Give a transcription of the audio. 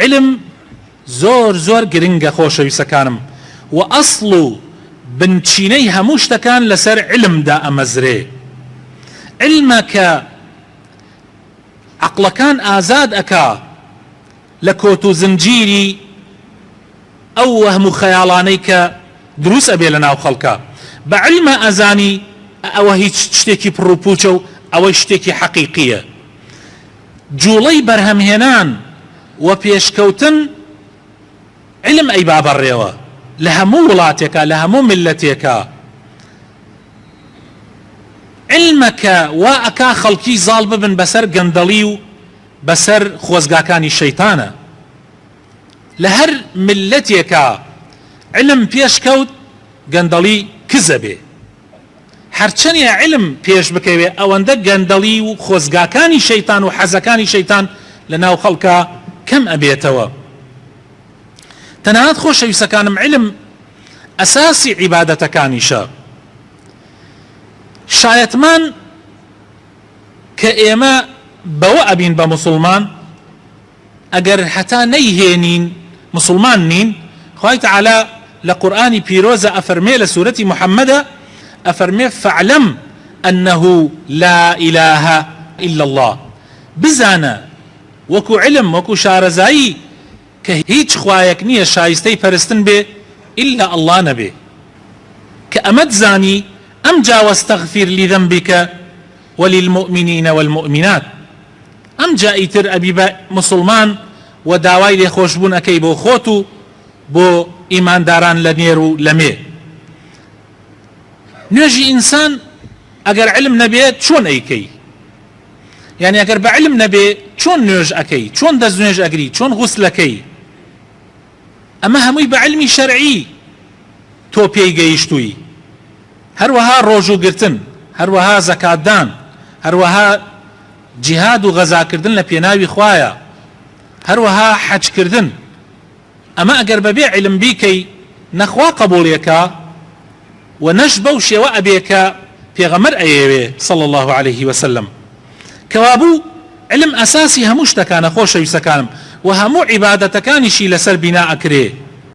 علم زۆر زۆر گرنگە خۆشەویستەکانم و ئەسڵ و بنچینەی هەموو شتەکان لەسەر علمدا ئەمەزرێ. علمە کە عەقڵەکان ئازاد ئەکا لە کۆت و زنجیری ئەو وەهم و خەیاڵانەی کە دروست ئەبێ لە ناو خەڵکە. بە علمە ئەزانی ئەوە هیچ شتێکی پڕوپوچە و ئەوەی شتێکی حەقیقیە. جوڵەی بەرهەمهێنان و پێشکەوتن علم ئەی بابەڕێوە لە هەموو وڵاتێکە لە هەموو ملەتێکە. علمەکە وا ئەکا خەڵکی زاڵ ببن بەسەر گەندەڵی و بەسەر خۆزگاکانی شەیتانە. لە هەر ملەتێکە علم پێشکەوت گەندەڵی کزە بێ. هەرچەنێ علم پێش بکەوێ ئەوەندە گەندەڵی و خۆزگاکانی شەیتان و حەزەکانی شەیتان لە ناو خەڵکە کەم ئەبێتەوە. تەنانەت خۆشەویستەکانم علم ئەساسی عیبادەتەکانیشە. شایەتمان کە ئێمە بەوە ئەبین بە موسڵمان ئەگەر هەتا نەیهێنین مسلمان نین. خوای تەعالا لە قورئانی پیرۆزە ئەفەرمێ لە سوورەتی محەممەدە ئەفەرمێ فەعلەم ئەنەه لا ئیلاهە ئیلا الله. بزانە وەکو علم وەکو شارەزایی کە هیچ خوایەک نییە شایستەی پەرستن بێ ئیلا ئەڵڵا نەبێ. کە ئەمەت زانی ئەم جا وەستەغفیر لذەنبیکە وللمؤمنین والمؤمنات. ئەم جا ئیتر ئەبی بە مسلمان و داوای لێخۆشبوون ئەکەی بۆ خۆت و بۆ ئیمانداران لە نێر و لەمێ. نوێژی ئینسان ئەگەر علم نەبێت چۆن ئەیکەی؟ یعنی ئەگەر بە علم نەبێ چۆن نوێژ ئەکەی؟ چۆن دەست نوێژ ئەگری؟ چۆن غوسلەکەی؟ ئەمە هەمووی بە علمی شەرعی تۆ پێی گەیشتووی. هەروەها ڕۆژوگرتن، هەروەها زەکاتدان، هەروەها جیهاد و غەزاکردن لە پێناوی خوایە، هەروەها حەجکردن. ئەمە ئەگەر بەبێ علم بیکەی نەخوا قبوڵیەکە و نەش بەو شێوە ئەبێکە پێغەمبەر ئەیەوێ صلی الله عليه وسلم. کەوابوو علم ئەساسی هەموو شتەکانە خۆشەویستەکانم و هەموو عیبادەتەکانیشی لەسەر بینا ئەکرێ.